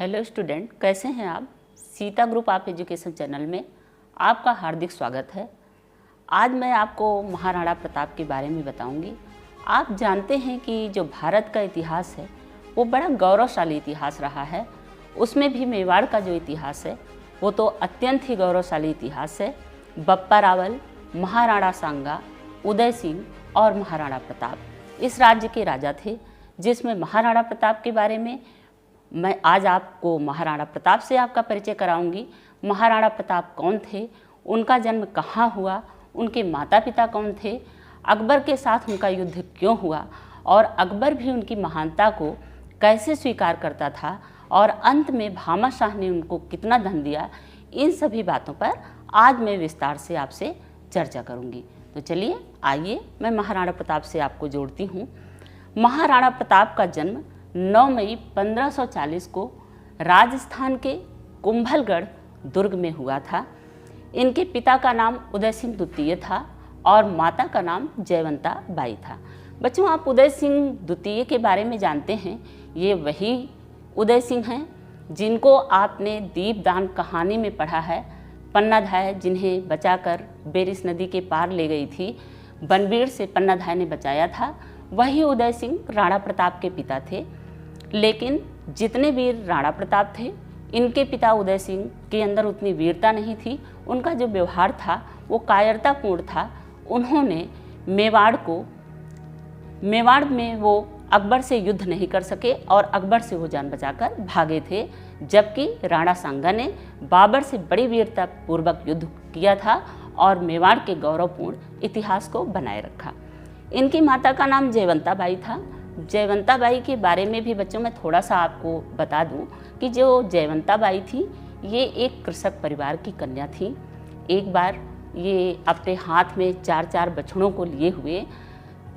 Hello student, कैसे हैं आप। Sita group of education channel में आपका हार्दिक स्वागत है। आज मैं आपको महाराणा प्रताप के बारे में बताऊंगी। आप जानते हैं कि जो भारत का इतिहास है वो बड़ा गौरवशाली इतिहास रहा है। उसमें भी मेवाड़ का जो इतिहास है वो तो अत्यंत ही गौरवशाली इतिहास है। बप्पा रावल, महाराणा सांगा, उदय सिंह और महाराणा प्रताप इस राज्य के राजा थे, जिसमें महाराणा प्रताप के बारे में मैं आज आपको महाराणा प्रताप से आपका परिचय कराऊंगी। महाराणा प्रताप कौन थे, उनका जन्म कहाँ हुआ, उनके माता पिता कौन थे, अकबर के साथ उनका युद्ध क्यों हुआ और अकबर भी उनकी महानता को कैसे स्वीकार करता था और अंत में भामा शाह ने उनको कितना धन दिया, इन सभी बातों पर आज मैं विस्तार से आपसे चर्चा करूंगी। तो चलिए आइए मैं महाराणा प्रताप से आपको जोड़ती हूँ। महाराणा प्रताप का जन्म 9 मई 1540 को राजस्थान के कुंभलगढ़ दुर्ग में हुआ था। इनके पिता का नाम उदय सिंह द्वितीय था और माता का नाम जयवंता बाई था। बच्चों, आप उदय सिंह द्वितीय के बारे में जानते हैं। ये वही उदय सिंह हैं जिनको आपने दीपदान कहानी में पढ़ा है। पन्नाधाय जिन्हें बचाकर बेरिस नदी के पार ले गई थी, बनबीर से पन्नाधाय ने बचाया था, वही उदय सिंह राणा प्रताप के पिता थे। लेकिन जितने वीर राणा प्रताप थे, इनके पिता उदय सिंह के अंदर उतनी वीरता नहीं थी। उनका जो व्यवहार था वो कायरतापूर्ण था। उन्होंने मेवाड़ में वो अकबर से युद्ध नहीं कर सके और अकबर से वो जान बचाकर भागे थे, जबकि राणा सांगा ने बाबर से बड़ी वीरता पूर्वक युद्ध किया था और मेवाड़ के गौरवपूर्ण इतिहास को बनाए रखा। इनकी माता का नाम जयवंता बाई था। जयवंता बाई के बारे में भी बच्चों मैं थोड़ा सा आपको बता दूं कि जो जयवंता बाई थी ये एक कृषक परिवार की कन्या थी। एक बार ये अपने हाथ में 4-4 बछड़ों को लिए हुए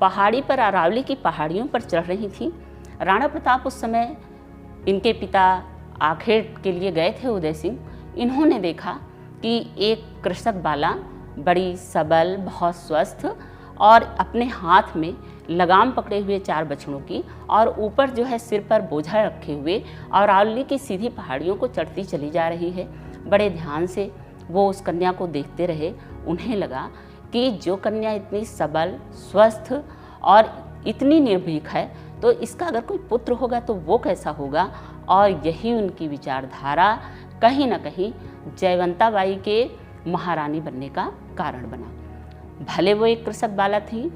पहाड़ी पर, अरावली की पहाड़ियों पर चढ़ रही थी। राणा प्रताप उस समय इनके पिता आखेट के लिए गए थे उदय सिंह। इन्होंने देखा कि एक कृषक बाला बड़ी सबल, बहुत स्वस्थ और अपने हाथ में लगाम पकड़े हुए 4 बछड़ों की और ऊपर जो है सिर पर बोझा रखे हुए और अरावली की सीधी पहाड़ियों को चढ़ती चली जा रही है। बड़े ध्यान से वो उस कन्या को देखते रहे। उन्हें लगा कि जो कन्या इतनी सबल, स्वस्थ और इतनी निर्भीक है तो इसका अगर कोई पुत्र होगा तो वो कैसा होगा। और यही उनकी विचारधारा कहीं ना कहीं जयवंता बाई के महारानी बनने का कारण बना। भले वो एक कृषक बाला थी,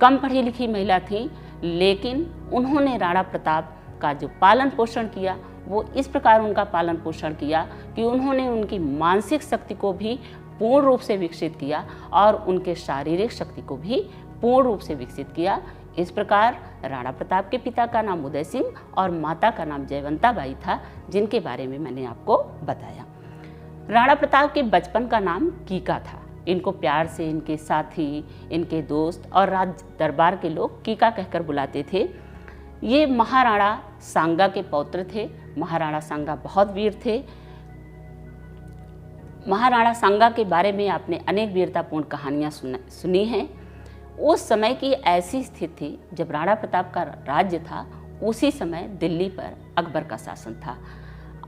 कम पढ़ी लिखी महिला थी, लेकिन उन्होंने राणा प्रताप का जो पालन पोषण किया वो इस प्रकार उनका पालन पोषण किया कि उन्होंने उनकी मानसिक शक्ति को भी पूर्ण रूप से विकसित किया और उनके शारीरिक शक्ति को भी पूर्ण रूप से विकसित किया। इस प्रकार राणा प्रताप के पिता का नाम उदय सिंह और माता का नाम जयवंता बाई था, जिनके बारे में मैंने आपको बताया। राणा प्रताप के बचपन का नाम कीका था। इनको प्यार से इनके साथी, इनके दोस्त और राज दरबार के लोग कीका कहकर बुलाते थे। ये महाराणा सांगा के पौत्र थे। महाराणा सांगा बहुत वीर थे। महाराणा सांगा के बारे में आपने अनेक वीरतापूर्ण कहानियाँ सुनी हैं। उस समय की ऐसी स्थिति थी जब राणा प्रताप का राज्य था, उसी समय दिल्ली पर अकबर का शासन था।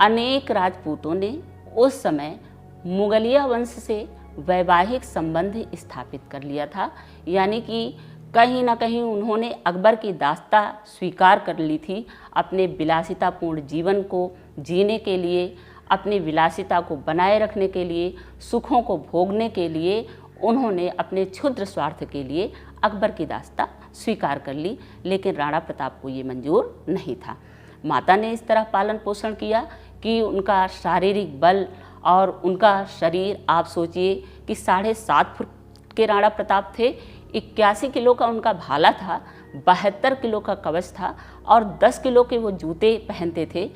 अनेक राजपूतों ने उस समय मुगलिया वंश से वैवाहिक संबंध स्थापित कर लिया था, यानी कि कहीं ना कहीं उन्होंने अकबर की दास्ता स्वीकार कर ली थी। अपने विलासितापूर्ण जीवन को जीने के लिए, अपनी विलासिता को बनाए रखने के लिए, सुखों को भोगने के लिए उन्होंने अपने क्षुद्र स्वार्थ के लिए अकबर की दास्ता स्वीकार कर ली। लेकिन राणा प्रताप को ये मंजूर नहीं था। माता ने इस तरह पालन पोषण किया कि उनका शारीरिक बल और उनका शरीर, आप सोचिए कि 7.5 फुट के राणा प्रताप थे, 81 किलो का उनका भाला था, 72 किलो का कवच था और 10 किलो के वो जूते पहनते थे।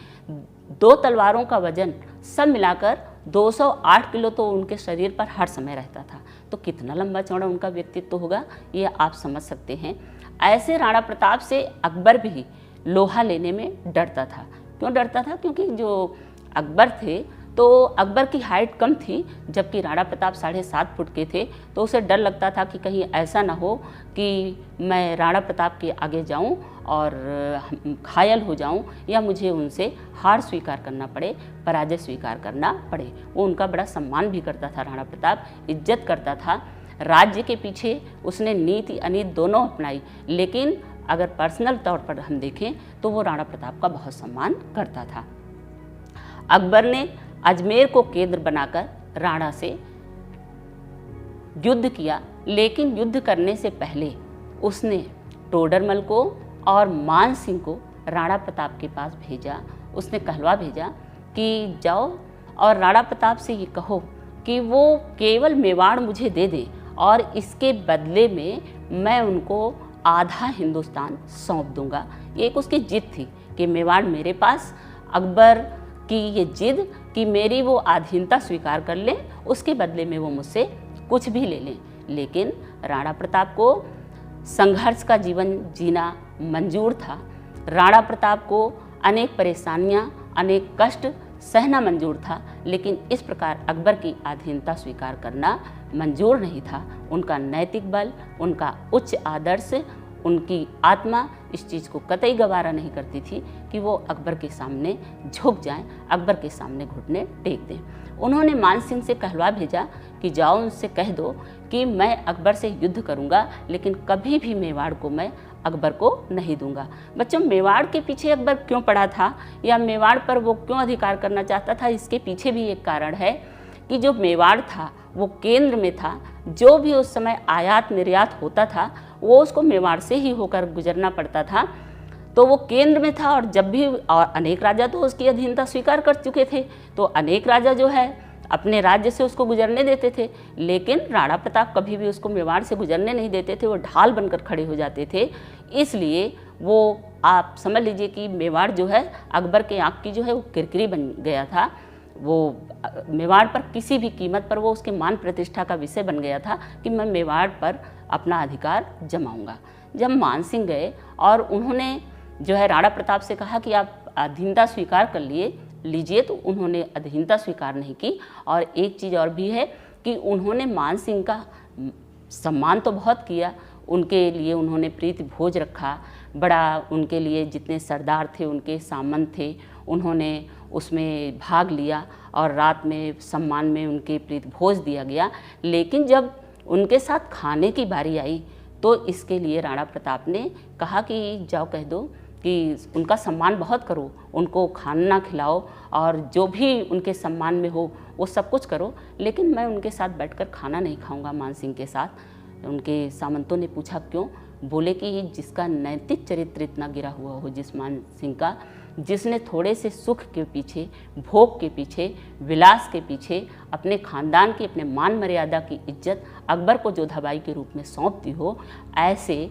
2 तलवारों का वजन सब मिलाकर 208 किलो तो उनके शरीर पर हर समय रहता था। तो कितना लंबा चौड़ा उनका व्यक्तित्व होगा, ये आप समझ सकते हैं। ऐसे राणा प्रताप से अकबर भी लोहा लेने में डरता था। क्यों डरता था? क्योंकि जो अकबर थे तो अकबर की हाइट कम थी, जबकि राणा प्रताप 7.5 फुट के थे। तो उसे डर लगता था कि कहीं ऐसा ना हो कि मैं राणा प्रताप के आगे जाऊं और घायल हो जाऊं या मुझे उनसे हार स्वीकार करना पड़े, पराजय स्वीकार करना पड़े। वो उनका बड़ा सम्मान भी करता था राणा प्रताप, इज्जत करता था। राज्य के पीछे उसने नीति अनीति दोनों अपनाई, लेकिन अगर पर्सनल तौर पर हम देखें तो वो राणा प्रताप का बहुत सम्मान करता था। अकबर ने अजमेर को केंद्र बनाकर राणा से युद्ध किया, लेकिन युद्ध करने से पहले उसने टोडरमल को और मान सिंह को राणा प्रताप के पास भेजा। उसने कहलवा भेजा कि जाओ और राणा प्रताप से ये कहो कि वो केवल मेवाड़ मुझे दे दें और इसके बदले में मैं उनको आधा हिंदुस्तान सौंप दूंगा। ये एक उसकी जिद थी कि मेवाड़ मेरे पास। अकबर की ये जिद कि मेरी वो आधीनता स्वीकार कर लें, उसके बदले में वो मुझसे कुछ भी ले लें। लेकिन राणा प्रताप को संघर्ष का जीवन जीना मंजूर था। राणा प्रताप को अनेक परेशानियां, अनेक कष्ट सहना मंजूर था, लेकिन इस प्रकार अकबर की अधीनता स्वीकार करना मंजूर नहीं था। उनका नैतिक बल, उनका उच्च आदर्श, उनकी आत्मा इस चीज़ को कतई गवारा नहीं करती थी कि वो अकबर के सामने झुक जाएं, अकबर के सामने घुटने टेक दें। उन्होंने मान सिंह से कहलवा भेजा कि जाओ उनसे कह दो कि मैं अकबर से युद्ध करूंगा, लेकिन कभी भी मेवाड़ को मैं अकबर को नहीं दूंगा। बच्चों, मेवाड़ के पीछे अकबर क्यों पड़ा था या मेवाड़ पर वो क्यों अधिकार करना चाहता था, इसके पीछे भी एक कारण है कि जो मेवाड़ था वो केंद्र में था। जो भी उस समय आयात निर्यात होता था वो उसको मेवाड़ से ही होकर गुजरना पड़ता था, तो वो केंद्र में था। और जब भी, और अनेक राजा तो उसकी अधीनता स्वीकार कर चुके थे, तो अनेक राजा जो है अपने राज्य से उसको गुजरने देते थे, लेकिन राणा प्रताप कभी भी उसको मेवाड़ से गुजरने नहीं देते थे। वो ढाल बनकर खड़े हो जाते थे। इसलिए वो, आप समझ लीजिए कि मेवाड़ जो है अकबर के आँख की जो है वो किरकिरी बन गया था। वो मेवाड़ पर किसी भी कीमत पर वो उसके मान प्रतिष्ठा का विषय बन गया था कि मैं मेवाड़ पर अपना अधिकार जमाऊंगा। जब मान सिंह गए और उन्होंने जो है राणा प्रताप से कहा कि आप अधीनता स्वीकार कर लीजिए, तो उन्होंने अधीनता स्वीकार नहीं की। और एक चीज़ और भी है कि उन्होंने मान सिंह का सम्मान तो बहुत किया, उनके लिए उन्होंने प्रीति भोज रखा, बड़ा उनके लिए जितने सरदार थे, उनके सामंत थे, उन्होंने उसमें भाग लिया और रात में सम्मान में उनके प्रीति भोज दिया गया। लेकिन जब उनके साथ खाने की बारी आई तो इसके लिए राणा प्रताप ने कहा कि जाओ कह दो कि उनका सम्मान बहुत करो, उनको खाना खिलाओ और जो भी उनके सम्मान में हो वो सब कुछ करो, लेकिन मैं उनके साथ बैठकर खाना नहीं खाऊंगा मान सिंह के साथ। उनके सामंतों ने पूछा क्यों? बोले कि जिसका नैतिक चरित्र इतना गिरा हुआ हो, जिस मान सिंह का, जिसने थोड़े से सुख के पीछे, भोग के पीछे, विलास के पीछे अपने खानदान की, अपने मान मर्यादा की इज्जत अकबर को जोधाबाई के रूप में सौंप दी हो, ऐसे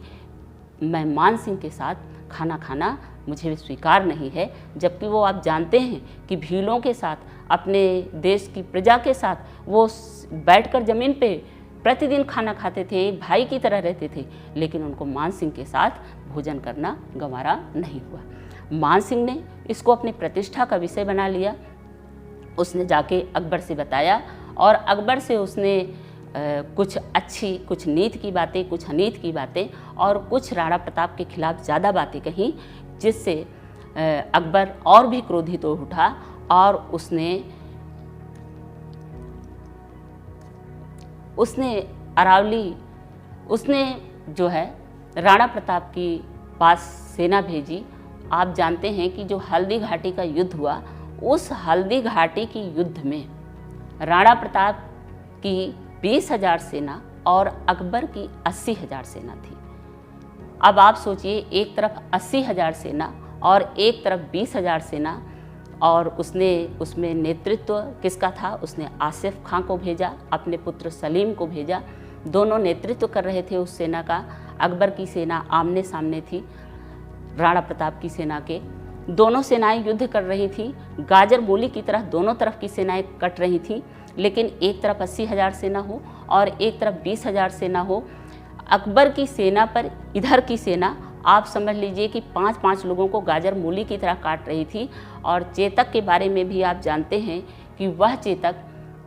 मैं मान सिंह के साथ खाना खाना मुझे स्वीकार नहीं है। जबकि वो, आप जानते हैं कि भीलों के साथ, अपने देश की प्रजा के साथ वो बैठकर ज़मीन पे प्रतिदिन खाना खाते थे, एक भाई की तरह रहते थे, लेकिन उनको मान सिंह के साथ भोजन करना गंवारा नहीं हुआ। मान सिंह ने इसको अपनी प्रतिष्ठा का विषय बना लिया। उसने जाके अकबर से बताया और अकबर से उसने कुछ अच्छी, कुछ नीत की बातें, कुछ अनीत की बातें और कुछ राणा प्रताप के खिलाफ ज़्यादा बातें कहीं, जिससे अकबर और भी क्रोधित हो उठा और उसने जो है राणा प्रताप के पास सेना भेजी। आप जानते हैं कि जो हल्दी घाटी का युद्ध हुआ, उस हल्दी घाटी की युद्ध में राणा प्रताप की 20,000 सेना और अकबर की 80,000 सेना थी। अब आप सोचिए, एक तरफ 80,000 सेना और एक तरफ 20,000 सेना, और उसने उसमें नेतृत्व किसका था? उसने आसिफ खां को भेजा, अपने पुत्र सलीम को भेजा। दोनों नेतृत्व कर रहे थे उस सेना का। अकबर की सेना आमने सामने थी राणा प्रताप की सेना के। दोनों सेनाएं युद्ध कर रही थी, गाजर मूली की तरह दोनों तरफ की सेनाएं कट रही थी। लेकिन एक तरफ 80,000 सेना हो और एक तरफ 20,000 सेना हो। अकबर की सेना पर इधर की सेना, आप समझ लीजिए कि 5-5 लोगों को गाजर मूली की तरह काट रही थी। और चेतक के बारे में भी आप जानते हैं कि वह चेतक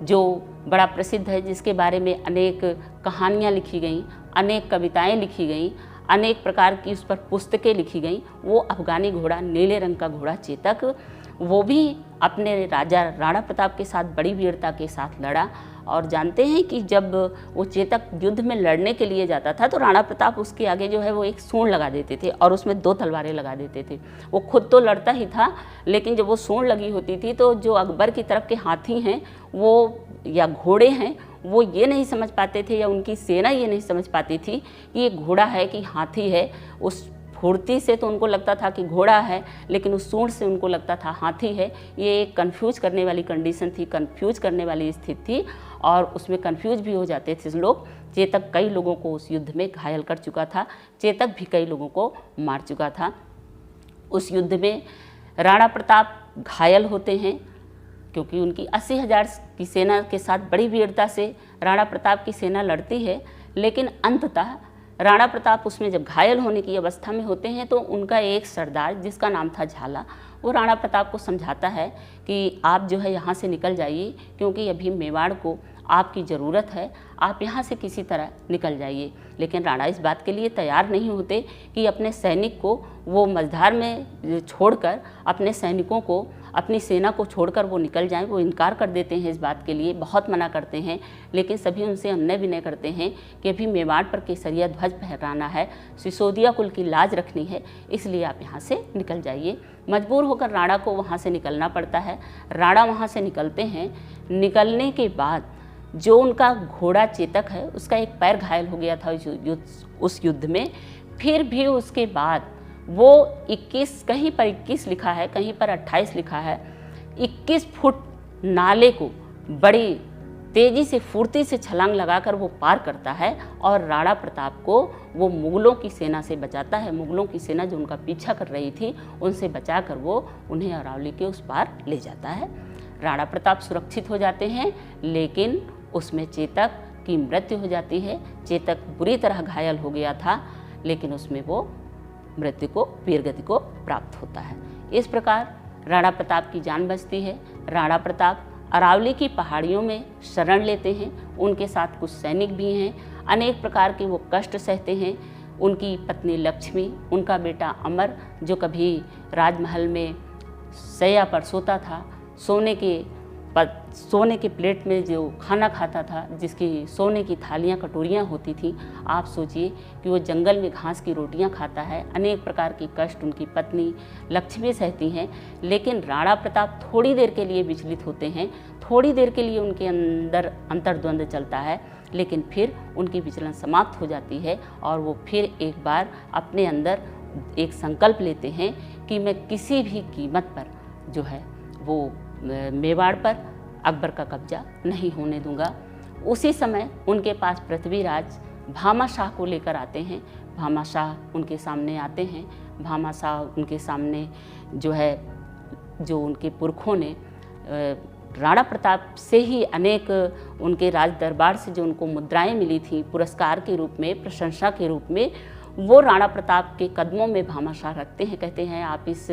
जो बड़ा प्रसिद्ध है, जिसके बारे में अनेक कहानियाँ लिखी गईं, अनेक कविताएं लिखी गईं, अनेक प्रकार की उस पर पुस्तकें लिखी गई। वो अफगानी घोड़ा, नीले रंग का घोड़ा चेतक, वो भी अपने राजा राणा प्रताप के साथ बड़ी वीरता के साथ लड़ा। और जानते हैं कि जब वो चेतक युद्ध में लड़ने के लिए जाता था तो राणा प्रताप उसके आगे जो है वो एक सूंड लगा देते थे और उसमें 2 तलवारें लगा देते थे। वो खुद तो लड़ता ही था, लेकिन जब वो सूंड लगी होती थी तो जो अकबर की तरफ के हाथी हैं वो या घोड़े हैं वो ये नहीं समझ पाते थे, या उनकी सेना ये नहीं समझ पाती थी कि ये घोड़ा है कि हाथी है। उस फुर्ती से तो उनको लगता था कि घोड़ा है, लेकिन उस सूंड से उनको लगता था हाथी है। ये एक कन्फ्यूज करने वाली कंडीशन थी, कन्फ्यूज करने वाली स्थिति थी, और उसमें कन्फ्यूज भी हो जाते थे लोग। चेतक कई लोगों को उस युद्ध में घायल कर चुका था, चेतक भी कई लोगों को मार चुका था। उस युद्ध में राणा प्रताप घायल होते हैं, क्योंकि उनकी 80,000 की सेना के साथ बड़ी वीरता से राणा प्रताप की सेना लड़ती है, लेकिन अंततः राणा प्रताप उसमें जब घायल होने की अवस्था में होते हैं तो उनका एक सरदार जिसका नाम था झाला, वो राणा प्रताप को समझाता है कि आप जो है यहाँ से निकल जाइए, क्योंकि अभी मेवाड़ को आपकी ज़रूरत है, आप यहाँ से किसी तरह निकल जाइए। लेकिन राणा इस बात के लिए तैयार नहीं होते कि अपने सैनिक को वो मझधार में छोड़कर, अपने सैनिकों को, अपनी सेना को छोड़कर वो निकल जाएं। वो इनकार कर देते हैं इस बात के लिए, बहुत मना करते हैं, लेकिन सभी उनसे अन्य विनय करते हैं कि अभी मेवाड़ पर केसरिया ध्वज फहराना है, सिसोदिया कुल की लाज रखनी है, इसलिए आप यहाँ से निकल जाइए। मजबूर होकर राणा को वहाँ से निकलना पड़ता है। राणा वहाँ से निकलते हैं। निकलने के बाद जो उनका घोड़ा चेतक है उसका एक पैर घायल हो गया था उस युद्ध में। फिर भी उसके बाद वो 21, कहीं पर 21 लिखा है, कहीं पर 28 लिखा है, 21 फुट नाले को बड़ी तेजी से, फुर्ती से छलांग लगाकर वो पार करता है और राणा प्रताप को वो मुगलों की सेना से बचाता है। मुगलों की सेना जो उनका पीछा कर रही थी उनसे बचाकर वो उन्हें अरावली के उस पार ले जाता है। राणा प्रताप सुरक्षित हो जाते हैं, लेकिन उसमें चेतक की मृत्यु हो जाती है। चेतक बुरी तरह घायल हो गया था, लेकिन उसमें वो मृत्यु को, वीरगति को प्राप्त होता है। इस प्रकार राणा प्रताप की जान बचती है। राणा प्रताप अरावली की पहाड़ियों में शरण लेते हैं। उनके साथ कुछ सैनिक भी हैं। अनेक प्रकार के वो कष्ट सहते हैं। उनकी पत्नी लक्ष्मी, उनका बेटा अमर, जो कभी राजमहल में सैया पर सोता था, सोने के प्लेट में जो खाना खाता था, जिसकी सोने की थालियाँ, कटोरियाँ होती थी, आप सोचिए कि वो जंगल में घास की रोटियाँ खाता है। अनेक प्रकार की कष्ट उनकी पत्नी लक्ष्मी सहती हैं। लेकिन राणा प्रताप थोड़ी देर के लिए विचलित होते हैं, थोड़ी देर के लिए उनके अंदर अंतर्द्वंद चलता है, लेकिन फिर उनकी विचलन समाप्त हो जाती है और वो फिर एक बार अपने अंदर एक संकल्प लेते हैं कि मैं किसी भी कीमत पर जो है वो मेवाड़ पर अकबर का कब्जा नहीं होने दूंगा। उसी समय उनके पास पृथ्वीराज भामा शाह को लेकर आते हैं। भामा शाह उनके सामने आते हैं। भामा शाह उनके सामने जो है, जो उनके पुरखों ने राणा प्रताप से ही अनेक उनके राज दरबार से जो उनको मुद्राएं मिली थी पुरस्कार के रूप में, प्रशंसा के रूप में, वो राणा प्रताप के कदमों में भामाशाह रखते हैं। कहते हैं आप इस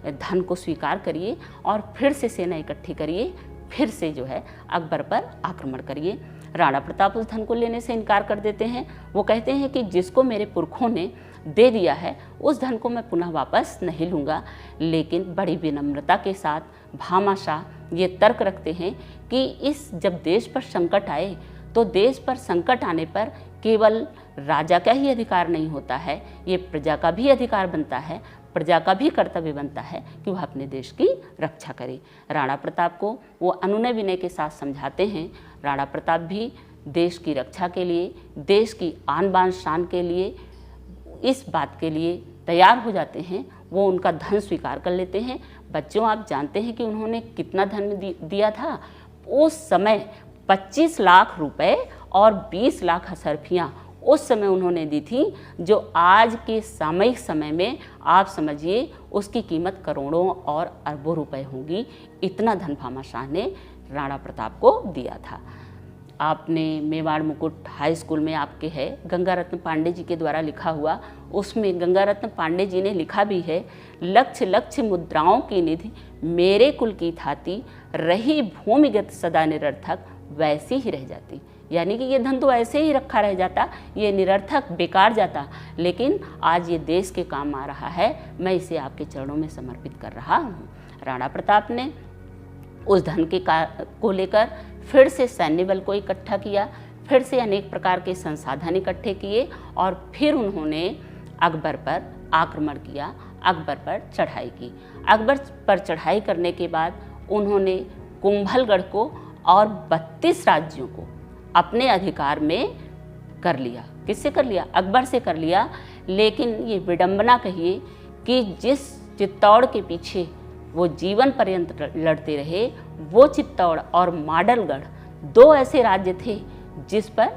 धन को स्वीकार करिए और फिर से सेना इकट्ठी करिए, फिर से जो है अकबर पर आक्रमण करिए। राणा प्रताप उस धन को लेने से इनकार कर देते हैं। वो कहते हैं कि जिसको मेरे पुरखों ने दे दिया है उस धन को मैं पुनः वापस नहीं लूँगा। लेकिन बड़ी विनम्रता के साथ भामाशाह ये तर्क रखते हैं कि जब देश पर संकट आए तो देश पर संकट आने पर केवल राजा का ही अधिकार नहीं होता है, ये प्रजा का भी अधिकार बनता है, प्रजा का भी कर्तव्य बनता है कि वह अपने देश की रक्षा करे। राणा प्रताप को वो अनुनय विनय के साथ समझाते हैं। राणा प्रताप भी देश की रक्षा के लिए, देश की आन बान शान के लिए, इस बात के लिए तैयार हो जाते हैं। वो उनका धन स्वीकार कर लेते हैं। बच्चों, आप जानते हैं कि उन्होंने कितना धन दिया था? उस समय 25 लाख रुपए और 20 लाख असरफियाँ उस समय उन्होंने दी थी, जो आज के सामयिक समय में आप समझिए उसकी कीमत करोड़ों और अरबों रुपए होगी। इतना धन भामाशाह ने राणा प्रताप को दिया था। आपने मेवाड़ मुकुट हाई स्कूल में आपके है गंगारत्न पांडे जी के द्वारा लिखा हुआ, उसमें गंगारत्न पांडे जी ने लिखा भी है, लक्ष लक्ष मुद्राओं की निधि मेरे कुल की थाती, रही भूमिगत सदा निरर्थक वैसी ही रह जाती। यानी कि ये धन तो ऐसे ही रखा रह जाता, ये निरर्थक बेकार जाता, लेकिन आज ये देश के काम आ रहा है, मैं इसे आपके चरणों में समर्पित कर रहा हूँ। राणा प्रताप ने उस धन के को लेकर फिर से सैन्य बल को इकट्ठा किया, फिर से अनेक प्रकार के संसाधन इकट्ठे किए और फिर उन्होंने अकबर पर आक्रमण किया, अकबर पर चढ़ाई की। अकबर पर चढ़ाई करने के बाद उन्होंने कुंभलगढ़ को और 32 राज्यों को अपने अधिकार में कर लिया। किससे कर लिया? अकबर से कर लिया। लेकिन ये विडंबना कहिए कि जिस चित्तौड़ के पीछे वो जीवन पर्यंत लड़ते रहे, वो चित्तौड़ और माडलगढ़ 2 ऐसे राज्य थे जिस पर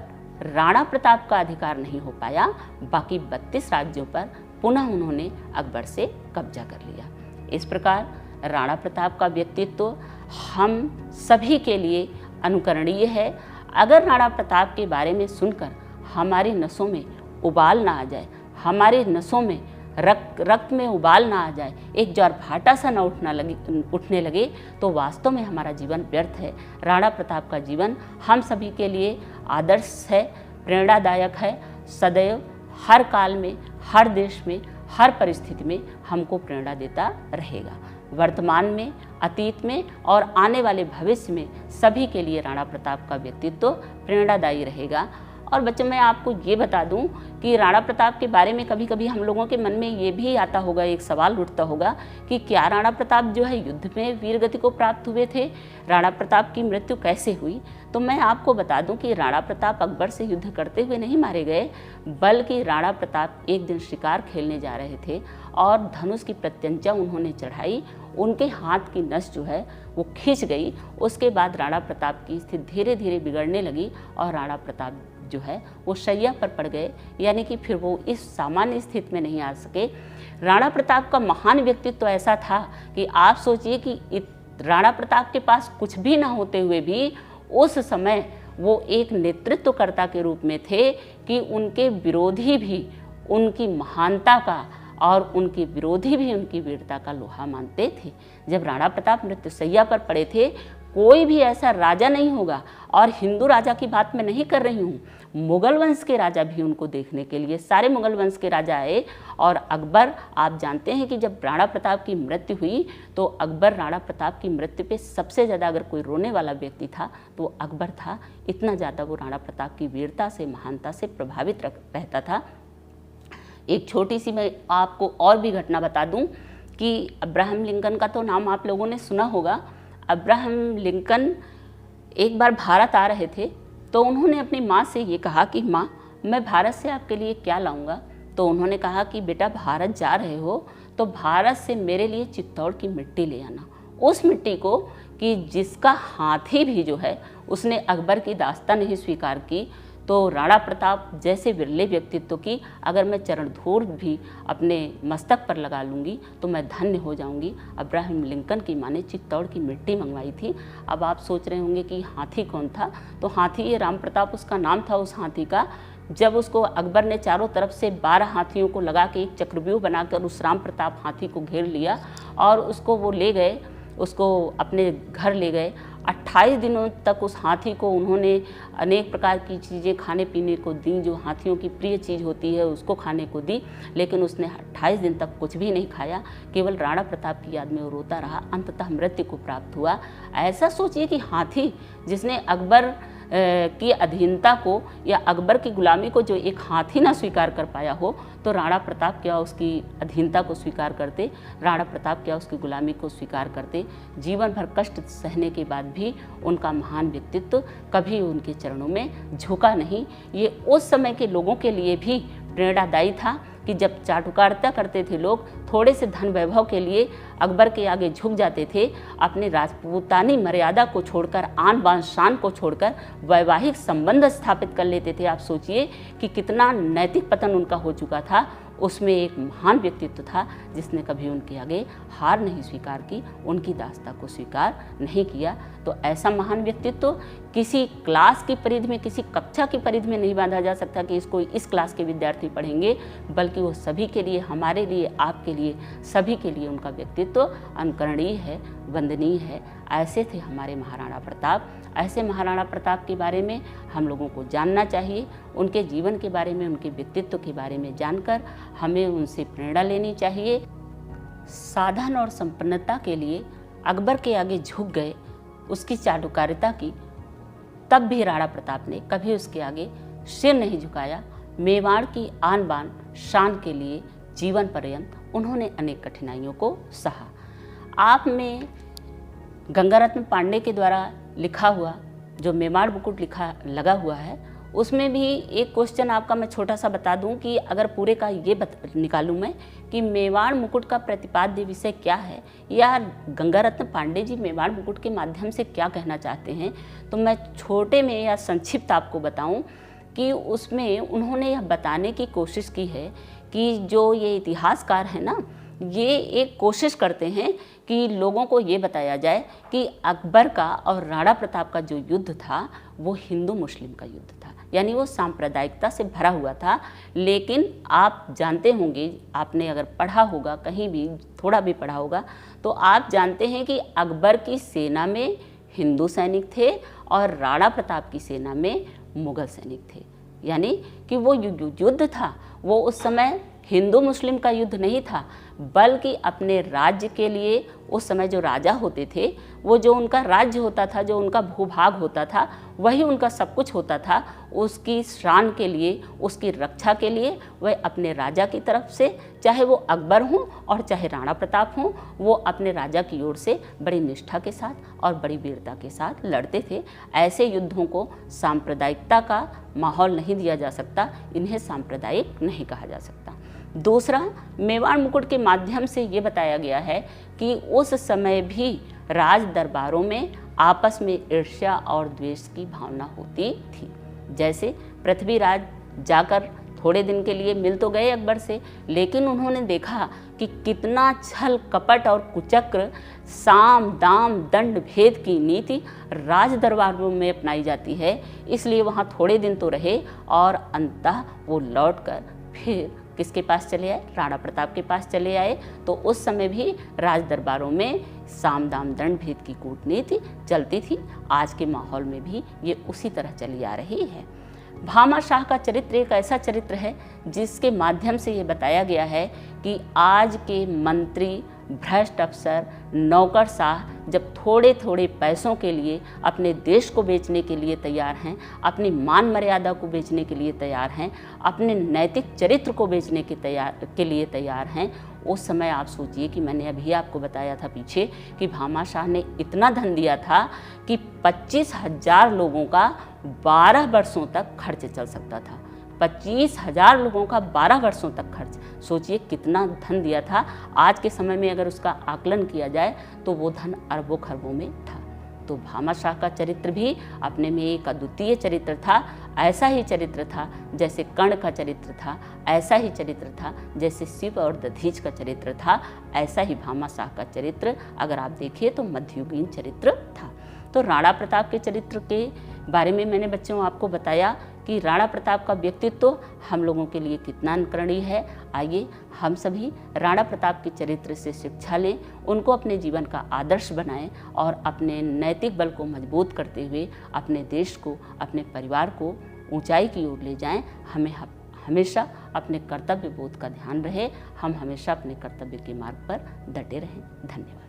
राणा प्रताप का अधिकार नहीं हो पाया। बाकी 32 राज्यों पर पुनः उन्होंने अकबर से कब्जा कर लिया। इस प्रकार राणा प्रताप का व्यक्तित्व हम सभी के लिए अनुकरणीय है। अगर राणा प्रताप के बारे में सुनकर हमारी नसों में उबाल ना आ जाए, हमारी नसों में रक्त में उबाल ना आ जाए, एक ज्वारभाटा सा न उठने लगे, तो वास्तव में हमारा जीवन व्यर्थ है। राणा प्रताप का जीवन हम सभी के लिए आदर्श है, प्रेरणादायक है, सदैव हर काल में, हर देश में, हर परिस्थिति में हमको प्रेरणा देता रहेगा। वर्तमान में, अतीत में और आने वाले भविष्य में सभी के लिए राणा प्रताप का व्यक्तित्व प्रेरणादायी रहेगा। और बच्चों, मैं आपको ये बता दूं कि राणा प्रताप के बारे में कभी कभी हम लोगों के मन में ये भी आता होगा, एक सवाल उठता होगा कि क्या राणा प्रताप जो है युद्ध में वीर गति को प्राप्त हुए थे? राणा प्रताप की मृत्यु कैसे हुई? तो मैं आपको बता दूं कि राणा प्रताप अकबर से युद्ध करते हुए नहीं मारे गए, बल्कि राणा प्रताप एक दिन शिकार खेलने जा रहे थे और धनुष की प्रत्यंचा उन्होंने चढ़ाई, उनके हाथ की नस जो है वो खींच गई। उसके बाद राणा प्रताप की स्थिति धीरे धीरे बिगड़ने लगी और राणा प्रताप जो है वो शैया पर पड़ गए, यानी कि फिर वो इस सामान्य स्थिति में नहीं आ सके। राणा प्रताप का महान व्यक्तित्व तो ऐसा था कि आप सोचिए कि राणा प्रताप के पास कुछ भी ना होते हुए भी उस समय वो एक नेतृत्वकर्ता के रूप में थे कि उनके विरोधी भी उनकी महानता का और उनके विरोधी भी उनकी वीरता का लोहा मानते थे। जब राणा प्रताप मृत्युशैया पर पड़े थे, कोई भी ऐसा राजा नहीं होगा, और हिंदू राजा की बात मैं नहीं कर रही हूँ, मुगल वंश के राजा भी उनको देखने के लिए, सारे मुगल वंश के राजा आए। और अकबर, आप जानते हैं कि जब राणा प्रताप की मृत्यु हुई तो अकबर राणा प्रताप की मृत्यु पे सबसे ज़्यादा अगर कोई रोने वाला व्यक्ति था तो अकबर था। इतना ज़्यादा वो राणा प्रताप की वीरता से, महानता से प्रभावित रहता था। एक छोटी सी मैं आपको और भी घटना बता दूं कि अब्राहम लिंकन का तो नाम आप लोगों ने सुना होगा। अब्राहम लिंकन एक बार भारत आ रहे थे, तो उन्होंने अपनी माँ से ये कहा कि माँ, मैं भारत से आपके लिए क्या लाऊंगा? तो उन्होंने कहा कि बेटा, भारत जा रहे हो तो भारत से मेरे लिए चित्तौड़ की मिट्टी ले आना। उस मिट्टी को कि जिसका हाथी भी जो है उसने अकबर की दास्तां नहीं स्वीकार की, तो राणा प्रताप जैसे विरले व्यक्तित्व की अगर मैं चरण धूल भी अपने मस्तक पर लगा लूँगी तो मैं धन्य हो जाऊँगी। अब्राहम लिंकन की माँ ने चित्तौड़ की मिट्टी मंगवाई थी। अब आप सोच रहे होंगे कि हाथी कौन था? तो हाथी ये राम प्रताप उसका नाम था उस हाथी का। जब उसको अकबर ने चारों तरफ से 12 हाथियों को लगा के एक चक्रव्यूह बनाकर उस राम प्रताप हाथी को घेर लिया और उसको वो ले गए, उसको अपने घर ले गए। 28 दिनों तक उस हाथी को उन्होंने अनेक प्रकार की चीज़ें खाने पीने को दी, जो हाथियों की प्रिय चीज़ होती है उसको खाने को दी, लेकिन उसने 28 दिन तक कुछ भी नहीं खाया, केवल राणा प्रताप की याद में वो रोता रहा। अंततः मृत्यु को प्राप्त हुआ। ऐसा सोचिए कि हाथी जिसने अकबर की अधीनता को या अकबर की गुलामी को जो एक हाथी ना स्वीकार कर पाया हो, तो राणा प्रताप क्या उसकी अधीनता को स्वीकार करते? राणा प्रताप क्या उसकी गुलामी को स्वीकार करते? जीवन भर कष्ट सहने के बाद भी उनका महान व्यक्तित्व कभी उनके चरणों में झुका नहीं। ये उस समय के लोगों के लिए भी प्रेरणादायी था कि जब चाटुकारिता करते थे लोग, थोड़े से धन वैभव के लिए अकबर के आगे झुक जाते थे, अपने राजपूतानी मर्यादा को छोड़कर, आन बान शान को छोड़कर वैवाहिक संबंध स्थापित कर लेते थे। आप सोचिए कि कितना नैतिक पतन उनका हो चुका था। उसमें एक महान व्यक्तित्व था जिसने कभी उनके आगे हार नहीं स्वीकार की, उनकी दास्ता को स्वीकार नहीं किया। तो ऐसा महान व्यक्तित्व किसी क्लास की परिधि में, किसी कक्षा की परिधि में नहीं बांधा जा सकता कि इसको इस क्लास के विद्यार्थी पढ़ेंगे, बल्कि वो सभी के लिए, हमारे लिए, आपके लिए, सभी के लिए उनका व्यक्तित्व अनुकरणीय है। वंदनीय है। ऐसे थे हमारे महाराणा प्रताप। ऐसे महाराणा प्रताप के बारे में हम लोगों को जानना चाहिए, उनके जीवन के बारे में, उनके व्यक्तित्व के बारे में जानकर हमें उनसे प्रेरणा लेनी चाहिए। साधन और संपन्नता के लिए अकबर के आगे झुक गए, उसकी चाटुकारिता की, तब भी राणा प्रताप ने कभी उसके आगे सिर नहीं झुकाया। मेवाड़ की आन बान शान के लिए जीवन पर्यंत उन्होंने अनेक कठिनाइयों को सहा। आप में गंगारत्न पांडे के द्वारा लिखा हुआ जो मेवाड़ मुकुट लगा हुआ है, उसमें भी एक क्वेश्चन आपका मैं छोटा सा बता दूं कि अगर पूरे का ये निकालूं मैं कि मेवाड़ मुकुट का प्रतिपाद्य विषय क्या है, या गंगारत्न पांडे जी मेवाड़ मुकुट के माध्यम से क्या कहना चाहते हैं, तो मैं छोटे में या संक्षिप्त आपको बताऊं कि उसमें उन्होंने यह बताने की कोशिश की है कि जो ये इतिहासकार है ना, ये एक कोशिश करते हैं कि लोगों को ये बताया जाए कि अकबर का और राणा प्रताप का जो युद्ध था वो हिंदू मुस्लिम का युद्ध था, यानी वो सांप्रदायिकता से भरा हुआ था। लेकिन आप जानते होंगे, आपने अगर पढ़ा होगा, कहीं भी थोड़ा भी पढ़ा होगा, तो आप जानते हैं कि अकबर की सेना में हिंदू सैनिक थे और राणा प्रताप की सेना में मुगल सैनिक थे। यानी कि वो युद्ध था वो उस समय हिंदू मुस्लिम का युद्ध नहीं था, बल्कि अपने राज्य के लिए उस समय जो राजा होते थे, वो जो उनका राज्य होता था, जो उनका भूभाग होता था, वही उनका सब कुछ होता था। उसकी शान के लिए, उसकी रक्षा के लिए वह अपने राजा की तरफ से, चाहे वो अकबर हों और चाहे राणा प्रताप हों, वो अपने राजा की ओर से बड़ी निष्ठा के साथ और बड़ी वीरता के साथ लड़ते थे। ऐसे युद्धों को सांप्रदायिकता का माहौल नहीं दिया जा सकता, इन्हें सांप्रदायिक नहीं कहा जा सकता। दूसरा, मेवाड़ मुकुट के माध्यम से ये बताया गया है कि उस समय भी राज दरबारों में आपस में ईर्ष्या और द्वेष की भावना होती थी। जैसे पृथ्वीराज जाकर थोड़े दिन के लिए मिल तो गए अकबर से, लेकिन उन्होंने देखा कि कितना छल कपट और कुचक्र, साम दाम दंड भेद की नीति राज दरबारों में अपनाई जाती है। इसलिए वहाँ थोड़े दिन तो रहे और अंततः वो लौटकर फिर किसके पास चले आए? राणा प्रताप के पास चले आए। तो उस समय भी राज दरबारों में साम दाम दंड भेद की कूटनीति चलती थी। आज के माहौल में भी ये उसी तरह चली आ रही है। भामा शाह का चरित्र एक ऐसा चरित्र है जिसके माध्यम से ये बताया गया है कि आज के मंत्री, भ्रष्ट अफसर, नौकरशाह जब थोड़े थोड़े पैसों के लिए अपने देश को बेचने के लिए तैयार हैं, अपनी मान मर्यादा को बेचने के लिए तैयार हैं, अपने नैतिक चरित्र को बेचने के लिए तैयार हैं, उस समय आप सोचिए कि मैंने अभी आपको बताया था पीछे कि भामा शाह ने इतना धन दिया था कि 25,000 लोगों का 12 वर्षों तक खर्च चल सकता था। 25,000 लोगों का 12 वर्षों तक खर्च, सोचिए कितना धन दिया था। आज के समय में अगर उसका आकलन किया जाए तो वो धन अरबों खरबों में था। तो भामा शाह का चरित्र भी अपने में एक अद्वितीय चरित्र था। ऐसा ही चरित्र था जैसे कर्ण का चरित्र था, ऐसा ही चरित्र था जैसे शिव और दधीच का चरित्र था, ऐसा ही भामा शाह का चरित्र अगर आप देखिए तो मध्ययुगीन चरित्र था। तो राणा प्रताप के चरित्र के बारे में मैंने बच्चों आपको बताया कि राणा प्रताप का व्यक्तित्व हम लोगों के लिए कितना अनुकरणीय है। आइए हम सभी राणा प्रताप के चरित्र से शिक्षा लें, उनको अपने जीवन का आदर्श बनाएं और अपने नैतिक बल को मजबूत करते हुए अपने देश को, अपने परिवार को ऊंचाई की ओर ले जाएं। हमें हमेशा अपने कर्तव्य बोध का ध्यान रहे, हम हमेशा अपने कर्तव्य के मार्ग पर डटे रहें। धन्यवाद।